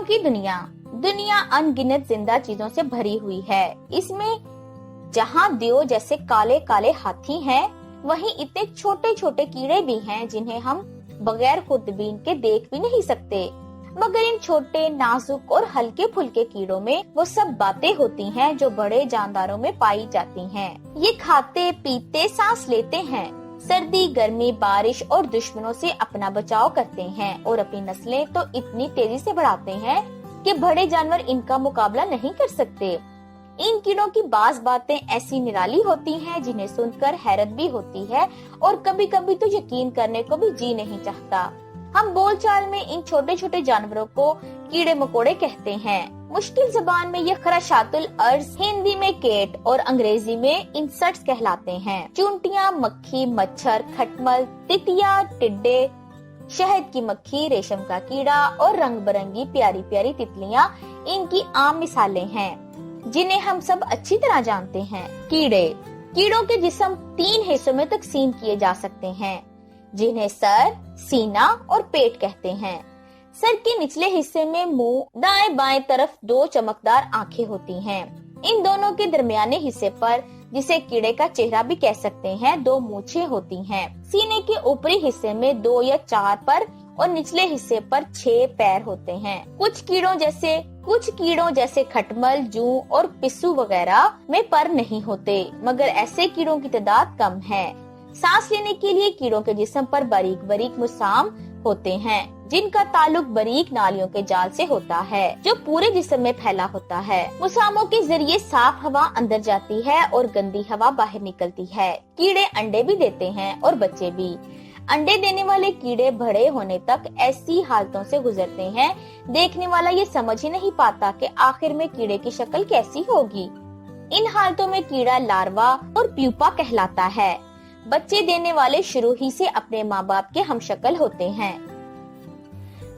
की दुनिया अनगिनत जिंदा चीजों से भरी हुई है। इसमें जहाँ दियो जैसे काले काले हाथी हैं, वहीं इतने छोटे छोटे कीड़े भी हैं जिन्हें हम बगैर खुर्दबीन के देख भी नहीं सकते। मगर इन छोटे नाजुक और हल्के फुल्के कीड़ों में वो सब बातें होती हैं जो बड़े जानदारों में पाई जाती हैं। ये खाते पीते सांस लेते हैं, सर्दी गर्मी बारिश और दुश्मनों से अपना बचाव करते हैं और अपनी नस्लें तो इतनी तेजी से बढ़ाते हैं कि बड़े जानवर इनका मुकाबला नहीं कर सकते। इन कीड़ों की बाज बातें ऐसी निराली होती हैं जिन्हें सुनकर हैरत भी होती है और कभी कभी तो यकीन करने को भी जी नहीं चाहता। हम बोलचाल में इन छोटे छोटे जानवरों को कीड़े मकोड़े कहते हैं। मुश्किल जबान में ये खराशातुल अर्ज, हिंदी में केट और अंग्रेजी में इंसेक्ट्स कहलाते हैं। चूंटियां, मक्खी, मच्छर, खटमल, तितिया, टिड्डे, शहद की मक्खी, रेशम का कीड़ा और रंग बिरंगी प्यारी प्यारी तितलियां इनकी आम मिसालें हैं जिन्हें हम सब अच्छी तरह जानते हैं। कीड़ों के जिस्म 3 हिस्सों में तकसीम किए जा सकते हैं जिन्हें सर, सीना और पेट कहते हैं। सर के निचले हिस्से में मुंह, दाएं बाएं तरफ 2 चमकदार आंखें होती हैं। इन दोनों के दरमियाने हिस्से पर, जिसे कीड़े का चेहरा भी कह सकते हैं, 2 मूंछें होती हैं। सीने के ऊपरी हिस्से में 2 या 4 पर और निचले हिस्से पर 6 पैर होते हैं। कुछ कीड़ों जैसे खटमल, जूं और पिस्सू वगैरह में पर नहीं होते, मगर ऐसे कीड़ों की तादाद कम है। सांस लेने के लिए कीड़ों के जिस्म पर बारीक बारीक मुसाम होते हैं जिनका ताल्लुक बारीक नालियों के जाल से होता है जो पूरे जिस्म में फैला होता है। मुसामों के जरिए साफ हवा अंदर जाती है और गंदी हवा बाहर निकलती है। कीड़े अंडे भी देते हैं और बच्चे भी। अंडे देने वाले कीड़े बड़े होने तक ऐसी हालतों से गुजरते हैं, देखने वाला ये समझ ही नहीं पाता कि आखिर में कीड़े की शक्ल कैसी होगी। इन हालतों में कीड़ा लार्वा और प्यूपा कहलाता है। बच्चे देने वाले शुरू ही से अपने माँ बाप के हमशक्ल होते हैं,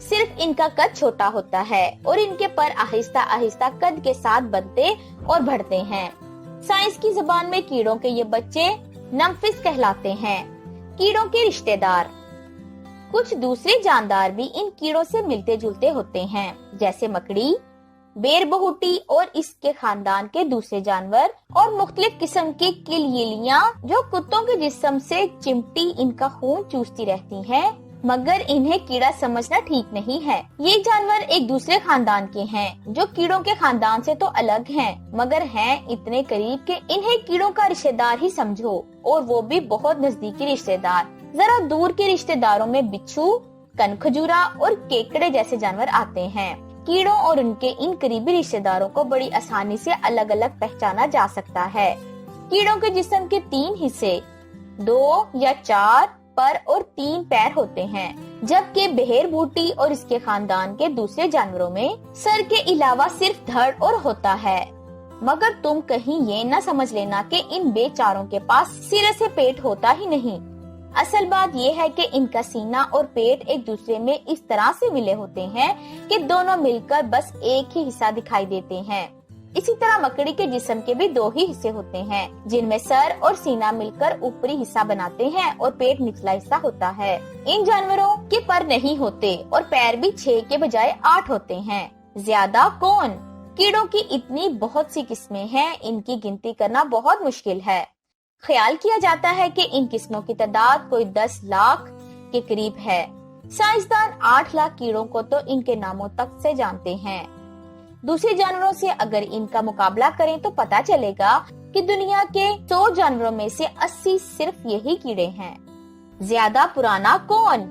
सिर्फ इनका कद छोटा होता है और इनके पर आहिस्ता आहिस्ता कद के साथ बनते और बढ़ते हैं। साइंस की जबान में कीड़ों के ये बच्चे नम्फिस कहलाते हैं। कीड़ों के रिश्तेदार। कुछ दूसरे जानदार भी इन कीड़ों से मिलते जुलते होते हैं, जैसे मकड़ी, बेरबहुटी और इसके खानदान के दूसरे जानवर और मुख्तलिफ किस्म के किलयिलियां जो कुत्तों के जिस्म से चिमटी इनका खून चूसती रहती हैं, मगर इन्हें कीड़ा समझना ठीक नहीं है। ये जानवर एक दूसरे खानदान के हैं जो कीड़ों के खानदान से तो अलग हैं, मगर हैं इतने करीब कि इन्हें कीड़ों का रिश्तेदार ही समझो, और वो भी बहुत नजदीकी रिश्तेदार। जरा दूर के रिश्तेदारों में बिच्छू, कनखजूरा और केकड़े जैसे जानवर आते हैं। कीड़ों और उनके इन करीबी रिश्तेदारों को बड़ी आसानी से अलग अलग पहचाना जा सकता है। कीड़ों के जिस्म के 3 हिस्से, 2 या 4 पर और 3 पैर होते हैं, जबकि बहेरबूटी और इसके खानदान के दूसरे जानवरों में सर के अलावा सिर्फ धड़ और होता है। मगर तुम कहीं ये न समझ लेना कि इन बेचारों के पास सिरे से पेट होता ही नहीं। असल बात यह है कि इनका सीना और पेट एक दूसरे में इस तरह से मिले होते हैं कि दोनों मिलकर बस एक ही हिस्सा दिखाई देते हैं। इसी तरह मकड़ी के जिस्म के भी 2 ही हिस्से होते हैं, जिनमें सर और सीना मिलकर ऊपरी हिस्सा बनाते हैं और पेट निचला हिस्सा होता है। इन जानवरों के पर नहीं होते और पैर भी 6 के बजाय 8 होते हैं। ज्यादा कौन? कीड़ों की इतनी बहुत सी किस्में हैं, इनकी गिनती करना बहुत मुश्किल है। ख्याल किया जाता है कि इन किस्मों की तादाद कोई 10 लाख के करीब है। साइंसदान 8 लाख कीड़ों को तो इनके नामों तक से जानते हैं। दूसरे जानवरों से अगर इनका मुकाबला करें तो पता चलेगा कि दुनिया के 100 जानवरों में से 80 सिर्फ यही कीड़े हैं। ज्यादा पुराना कौन?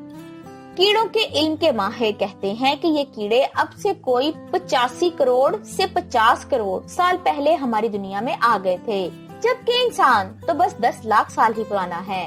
कीड़ों के इल्म के माहिर कहते हैं कि ये कीड़े अब से कोई 85 करोड़ से 50 करोड़ साल पहले हमारी दुनिया में आ गए थे, जबकि इंसान तो बस 10 लाख साल ही पुराना है।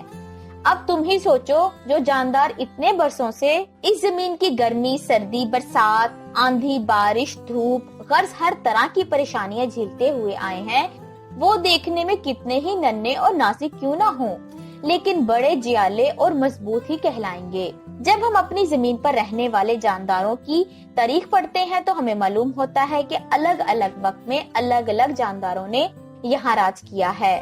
अब तुम ही सोचो, जो जानदार इतने बरसों से इस जमीन की गर्मी, सर्दी, बरसात, आंधी, बारिश, धूप, गर्ज हर तरह की परेशानियां झेलते हुए आए हैं, वो देखने में कितने ही नन्हे और नाजुक क्यों ना हो, लेकिन बड़े जियाले और मजबूत ही कहलाएंगे। जब हम अपनी जमीन पर रहने वाले जानदारों की तारीख पढ़ते हैं तो हमें मालूम होता है कि अलग अलग वक्त में अलग अलग जानदारों ने यहाँ राज किया है।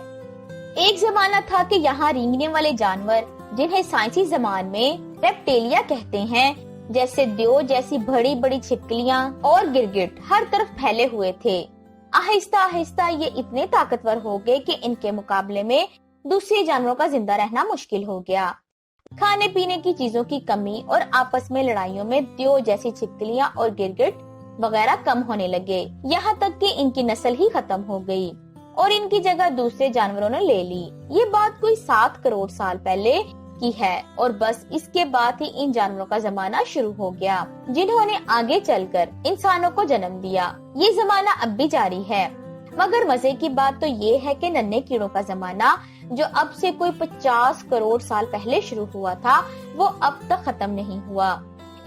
एक जमाना था कि यहाँ रेंगने वाले जानवर, जिन्हें साइंसी जबान में रेप्टेलिया कहते हैं, जैसे देव जैसी बड़ी बड़ी छिपकलियां और गिरगिट हर तरफ फैले हुए थे। आहिस्ता आहिस्ता ये इतने ताकतवर हो गए कि इनके मुकाबले में दूसरे जानवरों का जिंदा रहना मुश्किल हो गया। खाने पीने की चीजों की कमी और आपस में लड़ाइयों में देव जैसी छिपकलियां और गिरगिट वगैरह कम होने लगे, यहाँ तक कि इनकी नस्ल ही खत्म हो गई और इनकी जगह दूसरे जानवरों ने ले ली। ये बात कोई 7 करोड़ साल पहले की है और बस इसके बाद ही इन जानवरों का जमाना शुरू हो गया, जिन्होंने आगे चलकर इंसानों को जन्म दिया। ये जमाना अब भी जारी है, मगर मजे की बात तो ये है कि नन्हे कीड़ों का जमाना जो अब से कोई 50 करोड़ साल पहले शुरू हुआ था, वो अब तक खत्म नहीं हुआ।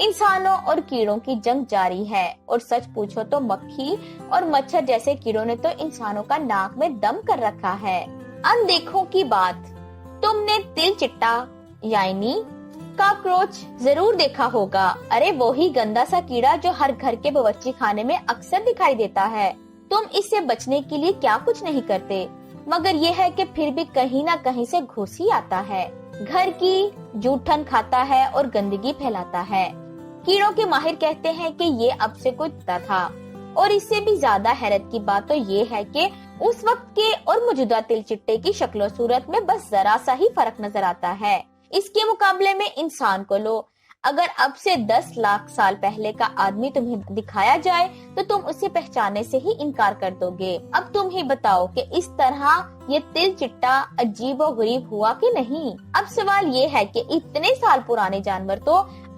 इंसानों और कीड़ों की जंग जारी है और सच पूछो तो मक्खी और मच्छर जैसे कीड़ों ने तो इंसानों का नाक में दम कर रखा है। अनदेखों की बात, तुमने तिल चिट्टा यानी कॉकरोच जरूर देखा होगा। अरे वो ही गंदा सा कीड़ा जो हर घर के बावर्ची खाने में अक्सर दिखाई देता है। तुम इससे बचने के लिए क्या कुछ नहीं करते, मगर ये है कि फिर भी कहीं ना कहीं से घुस ही आता है, घर की जूठन खाता है और गंदगी फैलाता है। कीड़ों के माहिर कहते हैं कि ये अब से कोई तोता था और इससे भी ज्यादा हैरत की बात तो ये है कि उस वक्त के और मौजूदा तिल चिट्टे की शक्ल और सूरत में बस जरा सा ही फर्क नजर आता है। इसके मुकाबले में इंसान को लो, अगर अब से 10 लाख साल पहले का आदमी तुम्हें दिखाया जाए तो तुम उसे पहचानने से ही इनकार कर दोगे। अब तुम ही बताओ कि इस तरह ये तिल चिट्टा अजीब और गरीब हुआ कि नहीं। अब सवाल ये है कि इतने साल पुराने जानवर तो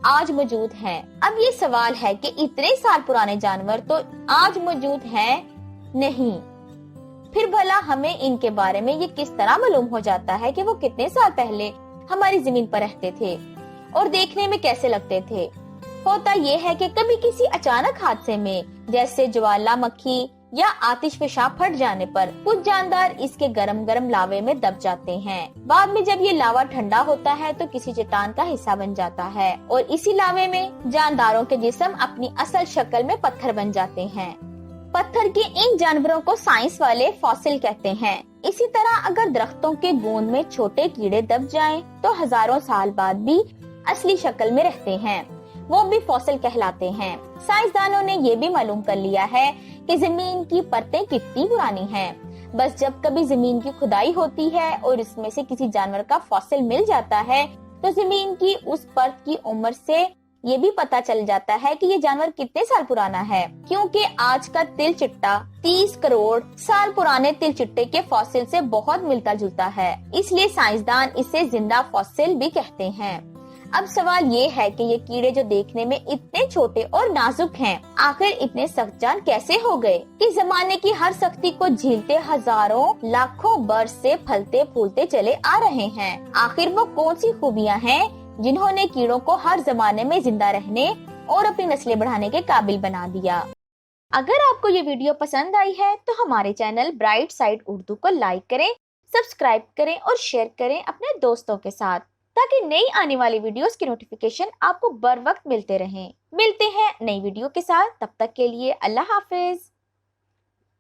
आज मौजूद हैं। अब ये सवाल है कि इतने साल पुराने जानवर तो आज मौजूद हैं नहीं, फिर भला हमें इनके बारे में ये किस तरह मालूम हो जाता है कि वो कितने साल पहले हमारी जमीन पर रहते थे और देखने में कैसे लगते थे। होता ये है कि कभी किसी अचानक हादसे में, जैसे ज्वालामुखी या आतिशफशा फट जाने पर, कुछ जानदार इसके गरम गरम लावे में दब जाते हैं। बाद में जब ये लावा ठंडा होता है तो किसी चट्टान का हिस्सा बन जाता है और इसी लावे में जानदारों के जिस्म अपनी असल शक्ल में पत्थर बन जाते हैं। पत्थर के इन जानवरों को साइंस वाले फॉसिल कहते हैं। इसी तरह अगर दरख्तों के गोंद में छोटे कीड़े दब जाएं, तो हजारों साल बाद भी असली शक्ल में रहते हैं, वो भी फॉसिल कहलाते हैं। साइंसदानों ने ये भी मालूम कर लिया है कि जमीन की परतें कितनी पुरानी हैं। बस जब कभी जमीन की खुदाई होती है और इसमें से किसी जानवर का फॉसिल मिल जाता है, तो जमीन की उस परत की उम्र से ये भी पता चल जाता है कि ये जानवर कितने साल पुराना है। क्योंकि आज का तिल चिट्टा 30 करोड़ साल पुराने तिल चिट्टे के फॉसिल से बहुत मिलता जुलता है, इसलिए साइंसदान इसे जिंदा फॉसिल भी कहते हैं। अब सवाल ये है कि ये कीड़े जो देखने में इतने छोटे और नाजुक हैं, आखिर इतने सख्त जान कैसे हो गए कि जमाने की हर सख्ती को झेलते हजारों लाखों वर्ष से फलते फूलते चले आ रहे हैं। आखिर वो कौन सी खूबियां हैं जिन्होंने कीड़ों को हर जमाने में जिंदा रहने और अपनी नस्लें बढ़ाने के काबिल बना दिया। अगर आपको ये वीडियो पसंद आई है तो हमारे चैनल ब्राइट साइड उर्दू को लाइक करें, सब्सक्राइब करें और शेयर करें अपने दोस्तों के साथ, ताकि नई आने वाली वीडियोस की नोटिफिकेशन आपको बर वक्त मिलते रहें। मिलते हैं नई वीडियो के साथ, तब तक के लिए अल्लाह हाफिज।